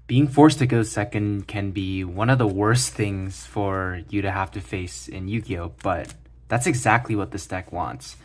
Being forced to go second can be one of the worst things for you to have to face in Yu-Gi-Oh, but that's exactly what this deck wants.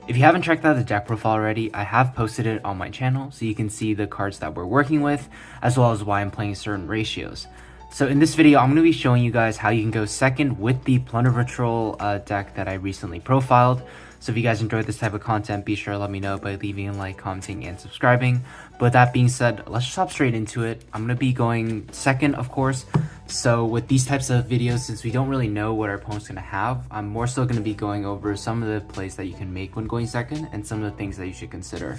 If you haven't checked out the deck profile already, I have posted it on my channel so you can see the cards that we're working with, as well as why I'm playing certain ratios. So in this video, I'm going to be showing you guys how you can go second with the Plunder Patroll deck that I recently profiled. So if you guys enjoyed this type of content, be sure to let me know by leaving a like, commenting, and subscribing. But that being said, let's just hop straight into it. I'm going to be going second, of course. So with these types of videos, since we don't really know what our opponent's going to have, I'm more so going to be going over some of the plays that you can make when going second and some of the things that you should consider.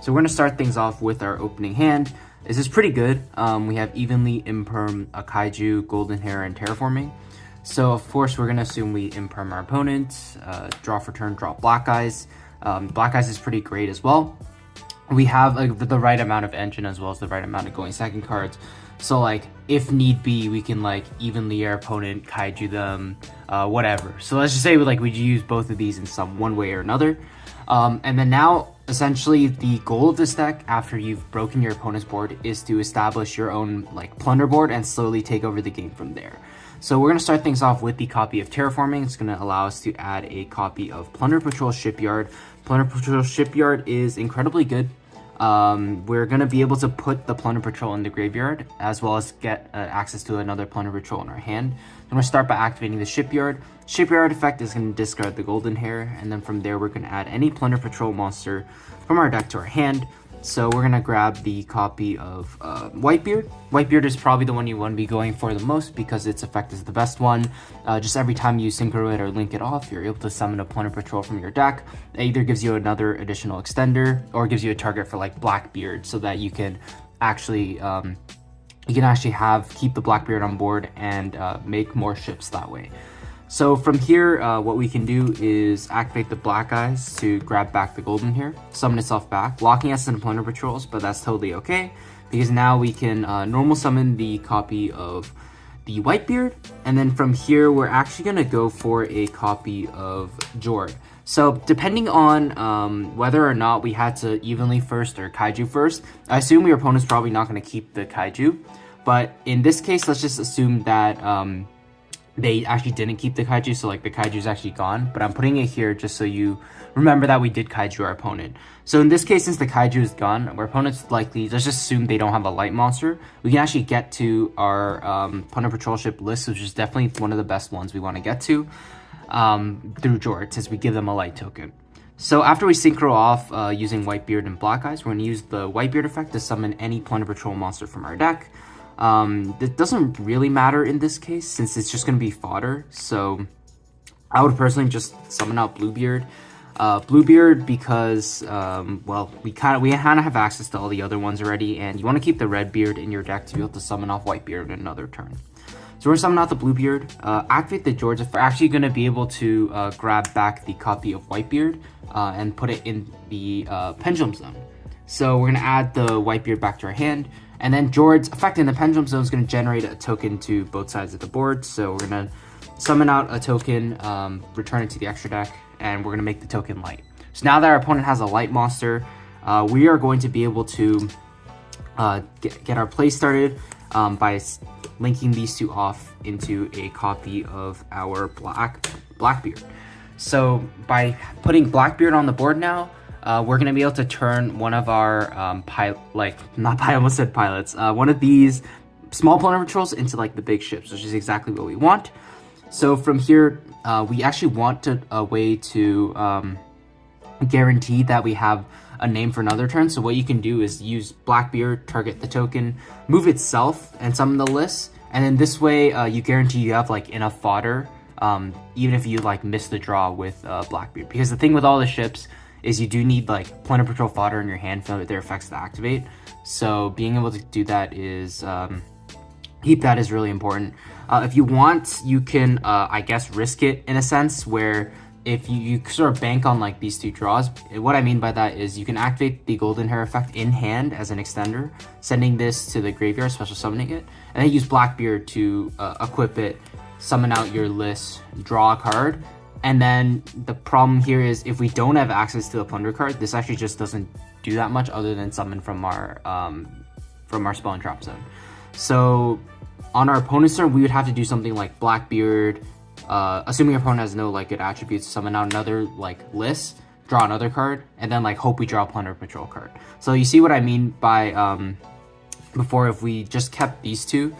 So we're going to start things off with our opening hand. This is pretty good. We have Evenly, Imperm, a Kaiju, Golden Hair, and Terraforming. So of course we're going to assume we Imperm our opponent, draw for turn, draw Black Eyes. Black Eyes is pretty great as well. We have the right amount of engine as well as the right amount of going second cards. So like if need be, we can like evenly our opponent, Kaiju them, whatever. So let's just say we use both of these in one way or another. And then now essentially the goal of this deck after you've broken your opponent's board is to establish your own plunder board and slowly take over the game from there. So we're going to start things off with the copy of Terraforming. It's going to allow us to add a copy of Plunder Patroll Shipyard. Plunder Patroll Shipyard is incredibly good. We're going to be able to put the Plunder Patrol in the graveyard as well as get access to another Plunder Patrol in our hand. I'm going to start by activating the Shipyard. Shipyard effect is going to discard the Golden Hair, and then from there we're going to add any Plunder Patrol monster from our deck to our hand. So we're going to grab the copy of Whitebeard. Whitebeard is probably the one you want to be going for the most because its effect is the best one. Just every time you synchro it or link it off, you're able to summon a Plunder Patrol from your deck. It either gives you another additional extender or gives you a target for Blackbeard so that you can actually keep the Blackbeard on board and make more ships that way. So from here, what we can do is activate the Black Eyes to grab back the Golden Hair, summon itself back, locking us into Plunder Patrols, but that's totally okay, because now we can normal summon the copy of the Whitebeard, and then from here, we're actually going to go for a copy of Jord. So depending on whether or not we had to evenly first or Kaiju first, I assume your opponent's probably not going to keep the Kaiju, but in this case, let's just assume that they actually didn't keep the Kaiju, so the Kaiju is actually gone, but I'm putting it here just so you remember that we did Kaiju our opponent. So in this case, since the Kaiju is gone, our opponent's likely, let's just assume they don't have a light monster, we can actually get to our Plunder Patrol ship list, which is definitely one of the best ones we want to get to through Jord, since we give them a light token. So after we synchro off using Whitebeard and Black Eyes, we're going to use the Whitebeard effect to summon any Plunder Patrol monster from our deck. It doesn't really matter in this case since it's just going to be fodder, so I would personally just summon out Bluebeard. Bluebeard because, well, we kind of have access to all the other ones already, and you want to keep the Redbeard in your deck to be able to summon off Whitebeard in another turn. So we're going to summon out the Bluebeard, activate the George. We're actually going to be able to grab back the copy of Whitebeard and put it in the Pendulum Zone. So we're going to add the Whitebeard back to our hand. And then Jord's effect in the Pendulum Zone is going to generate a token to both sides of the board. So we're going to summon out a token, return it to the extra deck, and we're going to make the token light. So now that our opponent has a light monster, we are going to be able to get our play started by linking these two off into a copy of our Blackbeard. So by putting Blackbeard on the board now, we're going to be able to turn one of our one of these small Plunder Patrols into the big ships, which is exactly what we want. So from here, we actually want a way to guarantee that we have a name for another turn. So what you can do is use Blackbeard, target the token, move itself, and summon the list. And then this way, you guarantee you have enough fodder, even if you miss the draw with Blackbeard. Because the thing with all the ships is you do need Plunder Patrol fodder in your hand for their effects to activate. So being able to do that is keep that is really important. If you want, you can I guess risk it in a sense where if you sort of bank on these two draws. What I mean by that is you can activate the Golden Hair effect in hand as an extender, sending this to the graveyard, special summoning it, and then use Blackbeard to equip it, summon out your list, draw a card. And then the problem here is if we don't have access to the Plunder card, this actually just doesn't do that much other than summon from our spell and trap zone. So on our opponent's turn, we would have to do something like Blackbeard, assuming your opponent has no like good attributes, summon out another like list, draw another card, and then like hope we draw a Plunder Patrol card. So you see what I mean by before, if we just kept these two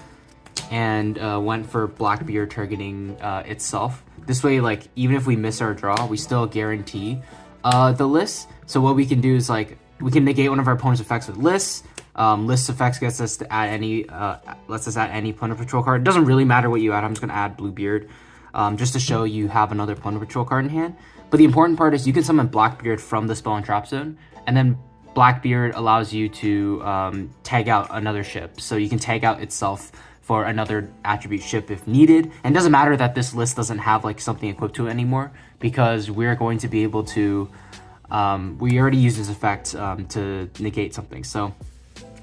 and went for Blackbeard targeting itself, this way like even if we miss our draw, we still guarantee the list. So what we can do is like we can negate one of our opponent's effects with lists. List effects gets us to add any lets us add any Plunder Patrol card. It doesn't really matter what you add. I'm just gonna add Bluebeard just to show you have another Plunder Patrol card in hand. But the important part is you can summon Blackbeard from the spell and trap zone, and then Blackbeard allows you to tag out another ship. So you can tag out itself for another attribute ship if needed. And it doesn't matter that this list doesn't have like something equipped to it anymore, because we're going to be able to we already used this effect to negate something. So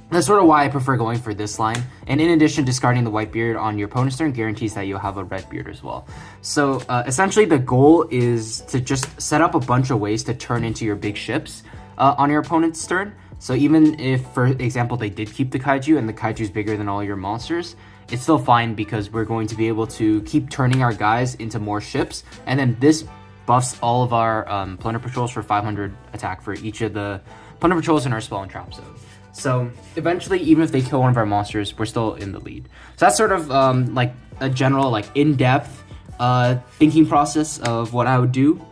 that's sort of why I prefer going for this line. And in addition, discarding the white beard on your opponent's turn guarantees that you'll have a red beard as well. So essentially the goal is to just set up a bunch of ways to turn into your big ships on your opponent's turn. So even if, for example, they did keep the kaiju and the kaiju is bigger than all your monsters, it's still fine because we're going to be able to keep turning our guys into more ships. And then this buffs all of our Plunder Patrols for 500 attack for each of the Plunder Patrols in our spell and trap zone. So eventually, even if they kill one of our monsters, we're still in the lead. So that's sort of like a general, like in-depth thinking process of what I would do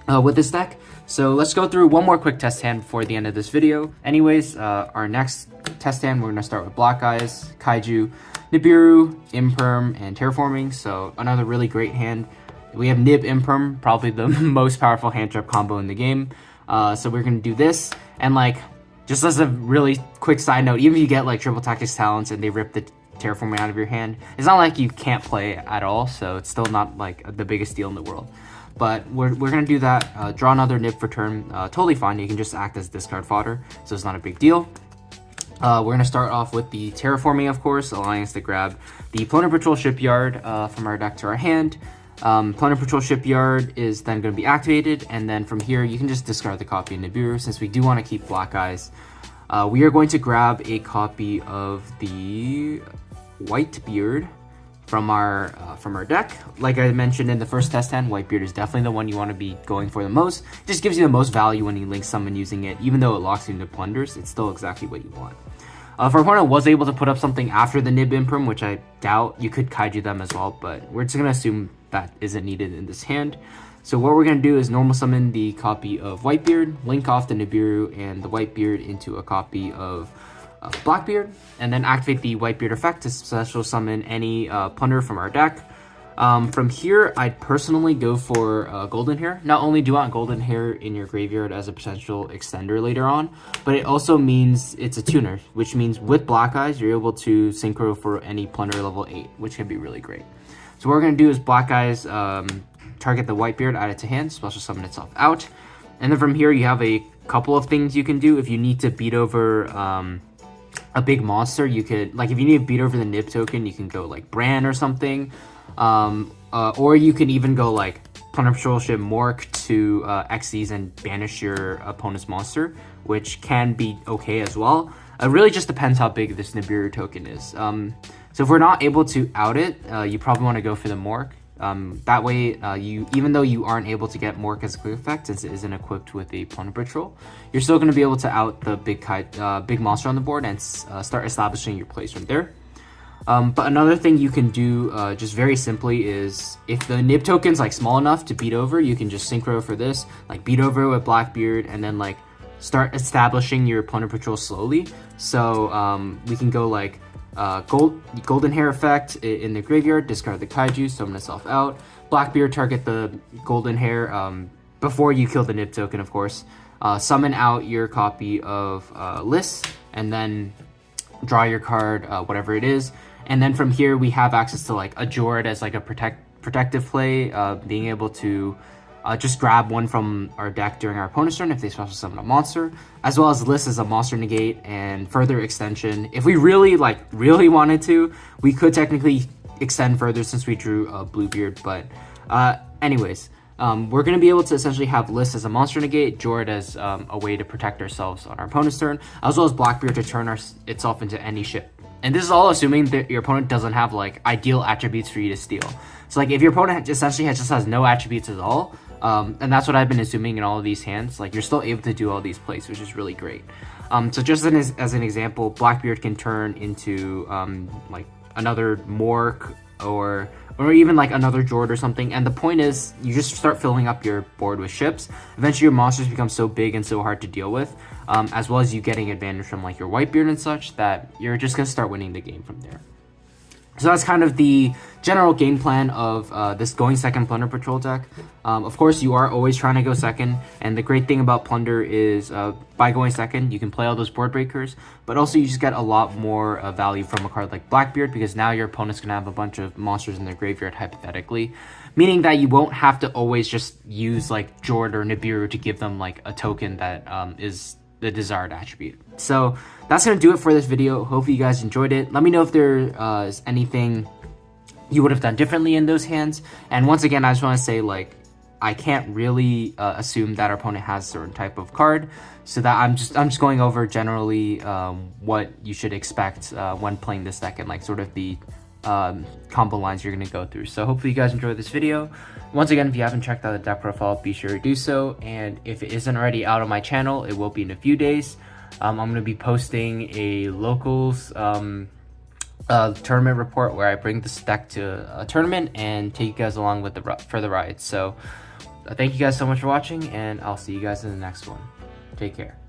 with this deck. So let's go through one more quick test hand before the end of this video. Anyways, our next test hand, we're gonna start with Black Eyes, Kaiju, Nibiru, Imperm, and Terraforming. So another really great hand. We have Nib Imperm, probably the most powerful hand trap combo in the game. So we're gonna do this, and like, just as a really quick side note, even if you get like triple tactics talents and they rip the terraforming out of your hand, it's not like you can't play at all, so it's still not like the biggest deal in the world. But we're gonna do that, draw another Nib for turn, totally fine. You can just act as discard fodder, so it's not a big deal. We're gonna start off with the terraforming, of course, allowing us to grab the Plunder Patrol Shipyard from our deck to our hand. Plunder Patrol Shipyard is then going to be activated, and then from here you can just discard the copy of Nibiru since we do want to keep Black Eyes. We are going to grab a copy of the Whitebeard from our deck. Like I mentioned in the first test hand, Whitebeard is definitely the one you want to be going for the most. It just gives you the most value when you link summon using it. Even though it locks you into plunders, it's still exactly what you want. If our opponent was able to put up something after the Nib Imperm, which I doubt, you could kaiju them as well, but we're just going to assume that isn't needed in this hand. So what we're going to do is normal summon the copy of Whitebeard, link off the Nibiru and the Whitebeard into a copy of Blackbeard, and then activate the Whitebeard effect to special summon any plunder from our deck. From here, I'd personally go for Golden Hair. Not only do you want Golden Hair in your graveyard as a potential extender later on, but it also means it's a tuner, which means with Black Eyes, you're able to synchro for any plunder level 8, which can be really great. So what we're going to do is Black Eyes target the Whitebeard, add it to hand, special summon itself out. And then from here, you have a couple of things you can do. If you need to beat over a big monster, you could, like if you need to beat over the Nib token, you can go like Bran or something. Or you can even go like Plunder Patrol Ship Mork to Xyz and banish your opponent's monster, which can be okay as well. It really just depends how big this Nibiru token is. So if we're not able to out it, you probably want to go for the Mork. That way, even though you aren't able to get Mork as a quick effect, since it isn't equipped with a Plunder Patrol, you're still going to be able to out the big monster on the board and start establishing your plays from there. But another thing you can do just very simply is if the Nib token's like small enough to beat over, you can just synchro for this, like beat over with Blackbeard, and then like start establishing your Plunder Patrol slowly. So we can go like Golden Hair effect in the graveyard, discard the kaiju, summon itself out. Blackbeard, target the Golden Hair before you kill the Nib token, of course. Summon out your copy of List, and then draw your card, whatever it is. And then from here, we have access to like a Jord as like a protective play, being able to just grab one from our deck during our opponent's turn if they special summon a monster, as well as List as a monster negate and further extension. If we really wanted to, we could technically extend further since we drew a Bluebeard. But anyways, we're going to be able to essentially have List as a monster negate, Jord as a way to protect ourselves on our opponent's turn, as well as Blackbeard to turn itself into any ship And this is all assuming that your opponent doesn't have like ideal attributes for you to steal. So like if your opponent essentially just has no attributes at all, and that's what I've been assuming in all of these hands, like you're still able to do all these plays, which is really great. So just as an example, Blackbeard can turn into like another Mork or even like another Jord or something. And the point is, you just start filling up your board with ships. Eventually your monsters become so big and so hard to deal with, as well as you getting advantage from like your Whitebeard and such, that you're just gonna start winning the game from there. So that's kind of the general game plan of this going second Plunder Patrol deck. Of course, you are always trying to go second, and the great thing about Plunder is by going second, you can play all those board breakers, but also you just get a lot more value from a card like Blackbeard, because now your opponent's going to have a bunch of monsters in their graveyard, hypothetically, meaning that you won't have to always just use like Jord or Nibiru to give them like a token that is the desired attribute. So that's gonna do it for this video. Hopefully you guys enjoyed it. Let me know if there is anything you would have done differently in those hands. And once again, I just want to say, like, I can't really assume that our opponent has a certain type of card, so that I'm just going over generally what you should expect when playing this deck, and like sort of the combo lines you're going to go through. So hopefully you guys enjoyed this video. Once again, if you haven't checked out the deck profile, be sure to do so, and if it isn't already out on my channel, it will be in a few days. I'm going to be posting a locals tournament report where I bring this deck to a tournament and take you guys along with for the ride. So thank you guys so much for watching, and I'll see you guys in the next one. Take care.